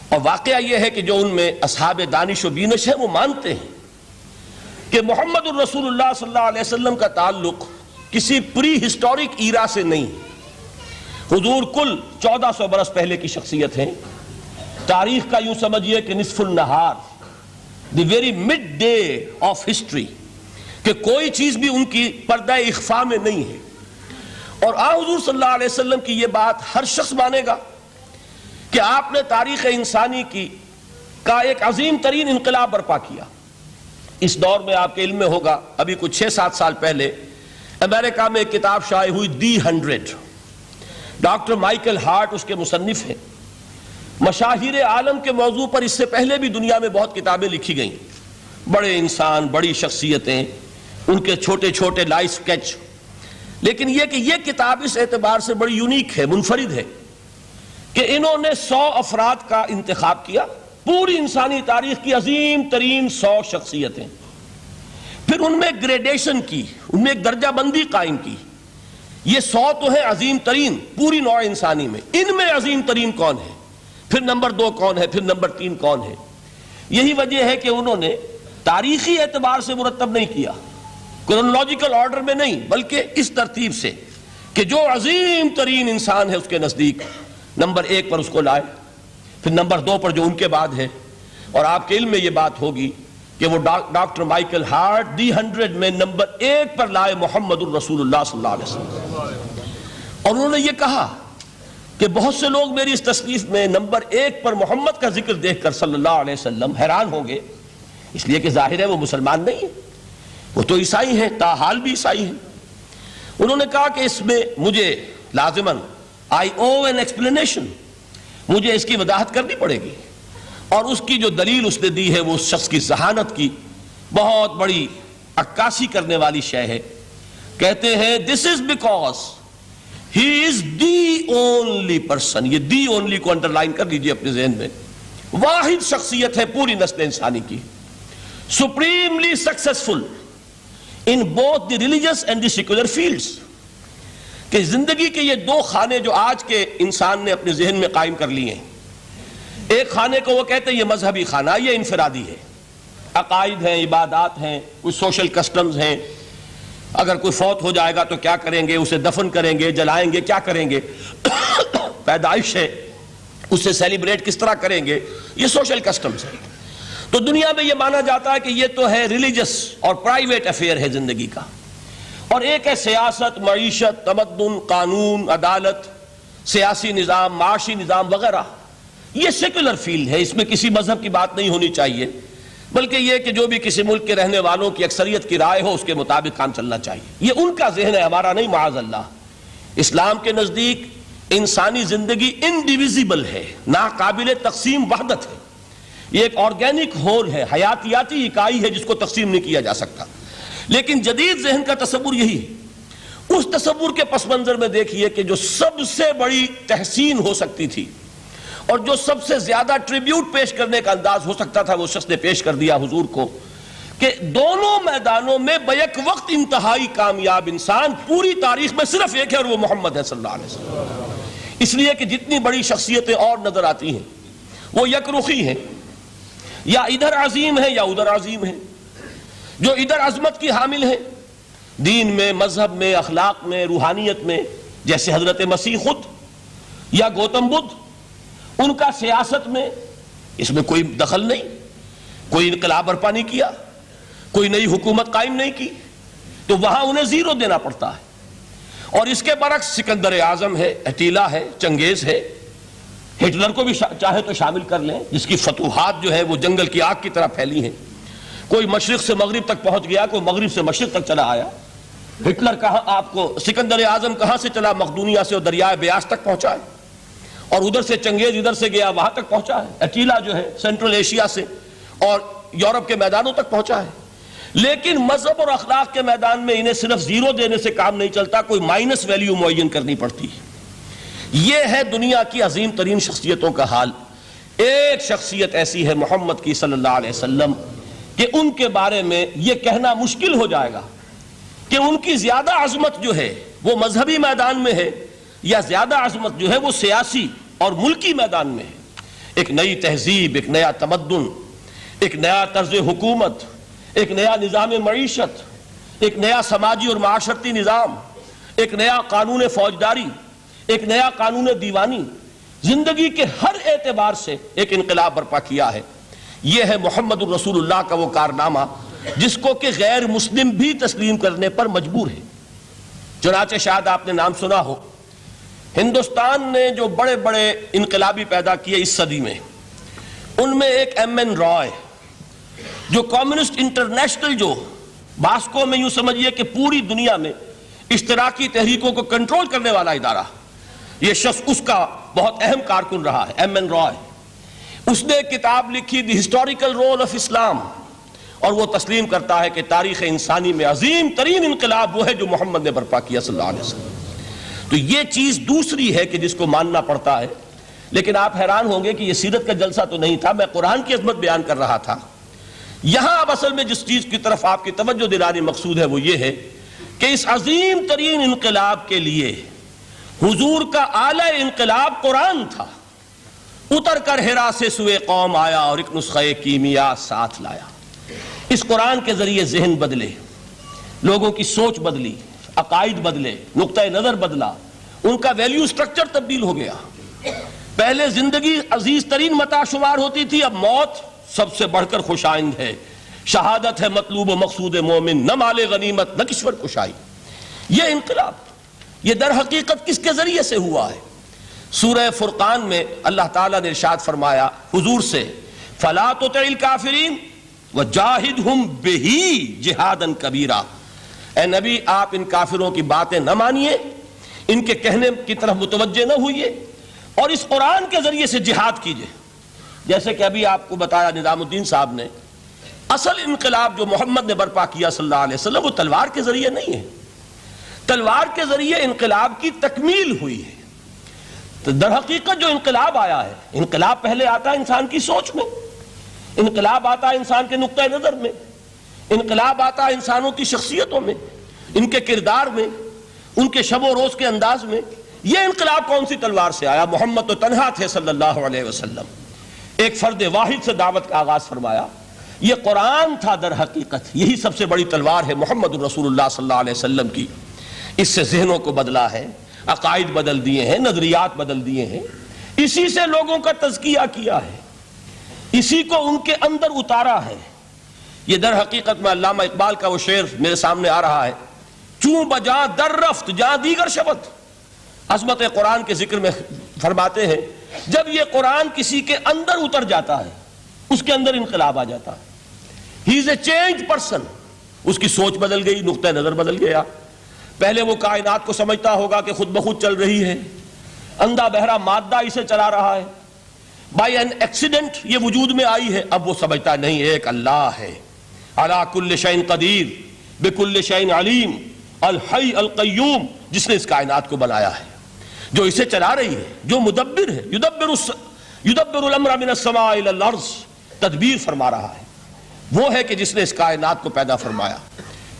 اور واقعہ یہ ہے کہ جو ان میں اصحاب دانش و بینش ہیں وہ مانتے ہیں کہ محمد الرسول اللہ صلی اللہ علیہ وسلم کا تعلق کسی پری ہسٹورک ایرا سے نہیں. حضور کل 1400 برس پہلے کی شخصیت ہیں. تاریخ کا یوں سمجھیے کہ نصف النہار، the very midday of history, کہ کوئی چیز بھی ان کی پردہ اخفاء میں نہیں ہے. اور حضور صلی اللہ علیہ وسلم کی یہ بات ہر شخص مانے گا کہ آپ نے تاریخ انسانی کا ایک عظیم ترین انقلاب برپا کیا. اس دور میں آپ کے علم میں ہوگا ابھی کچھ 6-7 سال پہلے امریکہ میں ایک کتاب شائع ہوئی دی 100. ڈاکٹر مائیکل ہارٹ اس کے مصنف ہیں. مشاہیر عالم کے موضوع پر اس سے پہلے بھی دنیا میں بہت کتابیں لکھی گئیں. بڑے انسان، بڑی شخصیتیں، ان کے چھوٹے چھوٹے لائف سکیچ. لیکن یہ کہ یہ کتاب اس اعتبار سے بڑی یونیک ہے، منفرد ہے، کہ انہوں نے 100 افراد کا انتخاب کیا، پوری انسانی تاریخ کی عظیم ترین 100 شخصیتیں. پھر ان میں گریڈیشن کی، ان میں ایک درجہ بندی قائم کی. یہ 100 تو ہے عظیم ترین پوری نوع انسانی میں، ان میں عظیم ترین کون ہے، پھر نمبر 2 کون ہے، پھر نمبر 3 کون ہے. یہی وجہ ہے کہ انہوں نے تاریخی اعتبار سے مرتب نہیں کیا، کرونالوجیکل آرڈر میں نہیں، بلکہ اس ترتیب سے کہ جو عظیم ترین انسان ہے اس کے نزدیک نمبر 1 پر اس کو لائے، پھر نمبر 2 پر جو ان کے بعد ہے. اور آپ کے علم میں یہ بات ہوگی کہ وہ ڈاکٹر مائیکل ہارٹ دی 100 میں نمبر 1 پر لائے محمد الرسول اللہ صلی اللہ علیہ وسلم. اور انہوں نے یہ کہا کہ بہت سے لوگ میری اس تصنیف میں نمبر 1 پر محمد کا ذکر دیکھ کر صلی اللہ علیہ وسلم حیران ہوں گے، اس لیے کہ ظاہر ہے وہ مسلمان نہیں ہیں، وہ تو عیسائی ہیں، تاحال بھی عیسائی ہیں. انہوں نے کہا کہ اس میں مجھے لازماً I owe an explanation، مجھے اس کی وضاحت کرنی پڑے گی. اور اس کی جو دلیل اس نے دی ہے وہ اس شخص کی ذہانت کی بہت بڑی عکاسی کرنے والی شے ہے. کہتے ہیں this is because he is the only person. یہ the only کو انڈرلائن کر لیجئے اپنے ذہن میں. واحد شخصیت ہے پوری نسل انسانی کی، supremely successful in both the religious and the secular fields. کہ زندگی کے یہ 2 خانے جو آج کے انسان نے اپنے ذہن میں قائم کر لیے ہیں. ایک خانے کو وہ کہتے ہیں یہ مذہبی خانہ، یہ انفرادی ہے، عقائد ہیں، عبادات ہیں، کچھ سوشل کسٹمز ہیں. اگر کوئی فوت ہو جائے گا تو کیا کریں گے، اسے دفن کریں گے، جلائیں گے، کیا کریں گے، پیدائش ہے اسے سیلیبریٹ کس طرح کریں گے، یہ سوشل کسٹمز ہیں. تو دنیا میں یہ مانا جاتا ہے کہ یہ تو ہے ریلیجس اور پرائیویٹ افیئر ہے زندگی کا. اور ایک ہے سیاست، معیشت، تمدن، قانون، عدالت، سیاسی نظام، معاشی نظام وغیرہ. یہ سیکولر فیلڈ ہے، اس میں کسی مذہب کی بات نہیں ہونی چاہیے، بلکہ یہ کہ جو بھی کسی ملک کے رہنے والوں کی اکثریت کی رائے ہو اس کے مطابق کام چلنا چاہیے. یہ ان کا ذہن ہے، ہمارا نہیں معاذ اللہ. اسلام کے نزدیک انسانی زندگی انڈیویزیبل ہے، ناقابل تقسیم وحدت ہے. یہ ایک آرگینک ہول ہے، حیاتیاتی اکائی ہے جس کو تقسیم نہیں کیا جا سکتا. لیکن جدید ذہن کا تصور یہی ہے. اس تصور کے پس منظر میں دیکھیے کہ جو سب سے بڑی تحسین ہو سکتی تھی اور جو سب سے زیادہ ٹریبیوٹ پیش کرنے کا انداز ہو سکتا تھا وہ شخص نے پیش کر دیا حضور کو، کہ دونوں میدانوں میں بیک وقت انتہائی کامیاب انسان پوری تاریخ میں صرف ایک ہے اور وہ محمد ہے صلی اللہ علیہ وسلم. اس لیے کہ جتنی بڑی شخصیتیں اور نظر آتی ہیں وہ یک رخی ہیں، یا ادھر عظیم ہیں یا ادھر عظیم ہیں. جو ادھر عظمت کی حامل ہیں دین میں، مذہب میں، اخلاق میں، روحانیت میں، جیسے حضرت مسیح خود یا گوتم بدھ، ان کا سیاست میں اس میں کوئی دخل نہیں، کوئی انقلاب برپا نہیں کیا، کوئی نئی حکومت قائم نہیں کی، تو وہاں انہیں 0 دینا پڑتا ہے. اور اس کے برعکس سکندر اعظم ہے، اٹیلا ہے، چنگیز ہے، ہٹلر کو بھی چاہے تو شامل کر لیں، جس کی فتوحات جو ہے وہ جنگل کی آگ کی طرح پھیلی ہیں. کوئی مشرق سے مغرب تک پہنچ گیا، کوئی مغرب سے مشرق تک چلا آیا. ہٹلر کہاں آپ کو سکندر اعظم کہاں سے چلا، مقدونیہ سے اور دریائے بیاس تک پہنچا ہے، اور ادھر سے چنگیز ادھر سے گیا وہاں تک پہنچا ہے. اٹیلا جو ہے سینٹرل ایشیا سے اور یورپ کے میدانوں تک پہنچا ہے. لیکن مذہب اور اخلاق کے میدان میں انہیں صرف 0 دینے سے کام نہیں چلتا، کوئی مائنس ویلیو معین کرنی پڑتی ہے. یہ ہے دنیا کی عظیم ترین شخصیتوں کا حال. ایک شخصیت ایسی ہے محمد کی صلی اللہ علیہ وسلم کہ ان کے بارے میں یہ کہنا مشکل ہو جائے گا کہ ان کی زیادہ عظمت جو ہے وہ مذہبی میدان میں ہے یا زیادہ عظمت جو ہے وہ سیاسی اور ملکی میدان میں ہے. ایک نئی تہذیب، ایک نیا تمدن، ایک نیا طرز حکومت، ایک نیا نظام معیشت، ایک نیا سماجی اور معاشرتی نظام، ایک نیا قانون فوجداری، ایک نیا قانون دیوانی، زندگی کے ہر اعتبار سے ایک انقلاب برپا کیا ہے۔ یہ ہے محمد الرسول اللہ کا وہ کارنامہ جس کو کہ غیر مسلم بھی تسلیم کرنے پر مجبور ہے۔ چنانچہ شاید آپ نے نام سنا ہو، ہندوستان نے جو بڑے بڑے انقلابی پیدا کیے اس صدی میں، ان میں ایک ایم این رائے، جو کمیونسٹ انٹرنیشنل، جو باسکو میں یوں سمجھیے کہ پوری دنیا میں اشتراکی تحریکوں کو کنٹرول کرنے والا ادارہ، یہ شخص اس کا بہت اہم کارکن رہا ہے، ایم این رائے۔ اس نے ایک کتاب لکھی دی ہسٹوریکل رول آف اسلام، اور وہ تسلیم کرتا ہے کہ تاریخ انسانی میں عظیم ترین انقلاب وہ ہے جو محمد نے برپا کیا صلی اللہ علیہ وسلم۔ تو یہ چیز دوسری ہے کہ جس کو ماننا پڑتا ہے۔ لیکن آپ حیران ہوں گے کہ یہ سیرت کا جلسہ تو نہیں تھا، میں قرآن کی عظمت بیان کر رہا تھا۔ یہاں اب اصل میں جس چیز کی طرف آپ کی توجہ دلانی مقصود ہے وہ یہ ہے کہ اس عظیم ترین انقلاب کے لیے حضور کا اعلی انقلاب قرآن تھا۔ اتر کر حرا سے سوئے قوم آیا اور ایک نسخہ کیمیا ساتھ لایا۔ اس قرآن کے ذریعے ذہن بدلے، لوگوں کی سوچ بدلی، عقائد بدلے، نقطہ نظر بدلا، ان کا ویلیو سٹرکچر تبدیل ہو گیا۔ پہلے زندگی عزیز ترین متاع شمار ہوتی تھی، اب موت سب سے بڑھ کر خوش آئند ہے۔ شہادت ہے مطلوب و مقصود مومن، نہ مال غنیمت نہ کشور کشائی۔ یہ انقلاب یہ در حقیقت کس کے ذریعے سے ہوا ہے؟ سورہ فرقان میں اللہ تعالیٰ نے ارشاد فرمایا حضور سے، فَلَا تُطِعِ الْكَافِرِينَ وَجَاهِدْهُمْ بِهِ جِهَادًا كَبِيرًا۔ اے نبی آپ ان کافروں کی باتیں نہ مانیے، ان کے کہنے کی طرف متوجہ نہ ہوئیے، اور اس قرآن کے ذریعے سے جہاد کیجئے۔ جیسے کہ ابھی آپ کو بتایا نظام الدین صاحب نے، اصل انقلاب جو محمد نے برپا کیا صلی اللہ علیہ وسلم وہ تلوار کے ذریعے نہیں ہے، تلوار کے ذریعے انقلاب کی تکمیل ہوئی ہے۔ تو در حقیقت جو انقلاب آیا ہے، انقلاب پہلے آتا ہے انسان کی سوچ میں، انقلاب آتا ہے انسان کے نقطہ نظر میں، انقلاب آتا ہے انسانوں کی شخصیتوں میں، ان کے کردار میں، ان کے شب و روز کے انداز میں۔ یہ انقلاب کون سی تلوار سے آیا؟ محمد تو تنہا تھے صلی اللہ علیہ وسلم، ایک فرد واحد سے دعوت کا آغاز فرمایا۔ یہ قرآن تھا در حقیقت، یہی سب سے بڑی تلوار ہے محمد الرسول اللہ صلی اللہ علیہ وسلم کی۔ اس سے ذہنوں کو بدلا ہے، عقائد بدل دیے ہیں، نظریات بدل دیے ہیں، اسی سے لوگوں کا تزکیہ کیا ہے، اسی کو ان کے اندر اتارا ہے۔ یہ در حقیقت میں علامہ اقبال کا وہ شعر میرے سامنے آ رہا ہے، چوں بجا در رفت جہاں دیگر شبد۔ عظمت قرآن کے ذکر میں فرماتے ہیں جب یہ قرآن کسی کے اندر اتر جاتا ہے اس کے اندر انقلاب آ جاتا ہے۔ ہی از اے چینج پرسن، اس کی سوچ بدل گئی، نقطہ نظر بدل گیا۔ پہلے وہ کائنات کو سمجھتا ہوگا کہ خود بخود چل رہی ہے، اندھا بہرا مادہ اسے چلا رہا ہے، بائی این ایکسیڈنٹ یہ وجود میں آئی ہے۔ اب وہ سمجھتا نہیں ایک اللہ ہے، علی کل شیء قدیر بکل شیء علیم، الحی القیوم، جس نے اس کائنات کو بنایا ہے، جو اسے چلا رہی ہے، جو مدبر ہے، یدبر الامر من السماء الی الارض، تدبیر فرما رہا ہے، وہ ہے کہ جس نے اس کائنات کو پیدا فرمایا۔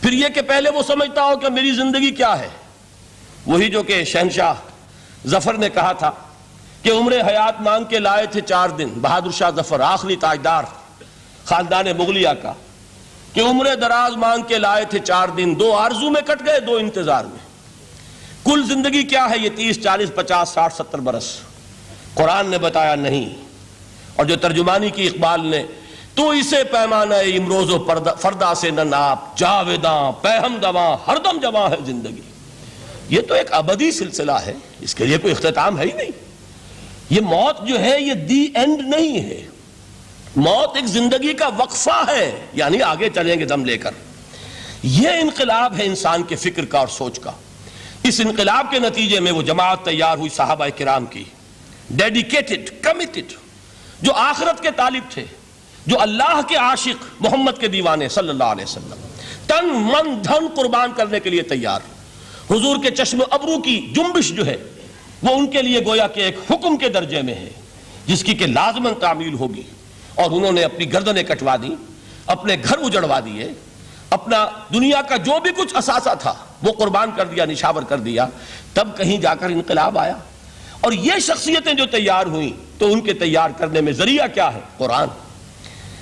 پھر یہ کہ پہلے وہ سمجھتا ہو کہ میری زندگی کیا ہے، وہی جو کہ شہنشاہ ظفر نے کہا تھا کہ عمر حیات مانگ کے لائے تھے 4 دن، بہادر شاہ ظفر آخری تاجدار خاندان مغلیہ کا، کہ عمر دراز مانگ کے لائے تھے 4 دن، 2 آرزو میں کٹ گئے 2 انتظار میں۔ کل زندگی کیا ہے؟ یہ 30 40 50 60 70 برس۔ قرآن نے بتایا نہیں، اور جو ترجمانی کی اقبال نے، تو اسے پیمانہ امروز و فردا سے نہ ناپ، جاویداں پہم دواں ہر دم جواں ہے زندگی۔ یہ تو ایک ابدی سلسلہ ہے، اس کے لیے کوئی اختتام ہے ہی نہیں۔ یہ موت جو ہے یہ دی اینڈ نہیں ہے، موت ایک زندگی کا وقفہ ہے، یعنی آگے چلیں گے دم لے کر۔ یہ انقلاب ہے انسان کے فکر کا اور سوچ کا۔ اس انقلاب کے نتیجے میں وہ جماعت تیار ہوئی صحابہ کرام کی، ڈیڈیکیٹڈ، کمیٹڈ، جو آخرت کے طالب تھے، جو اللہ کے عاشق، محمد کے دیوانے صلی اللہ علیہ وسلم، تن من دھن قربان کرنے کے لیے تیار۔ حضور کے چشم ابرو کی جنبش جو ہے وہ ان کے لیے گویا کہ ایک حکم کے درجے میں ہے، جس کی کہ لازماً تعمیل ہوگی۔ اور انہوں نے اپنی گردنیں کٹوا دی، اپنے گھر اجڑوا دیے، اپنا دنیا کا جو بھی کچھ اثاثہ تھا وہ قربان کر دیا، نشاور کر دیا، تب کہیں جا کر انقلاب آیا۔ اور یہ شخصیتیں جو تیار ہوئیں تو ان کے تیار کرنے میں ذریعہ کیا ہے؟ قرآن.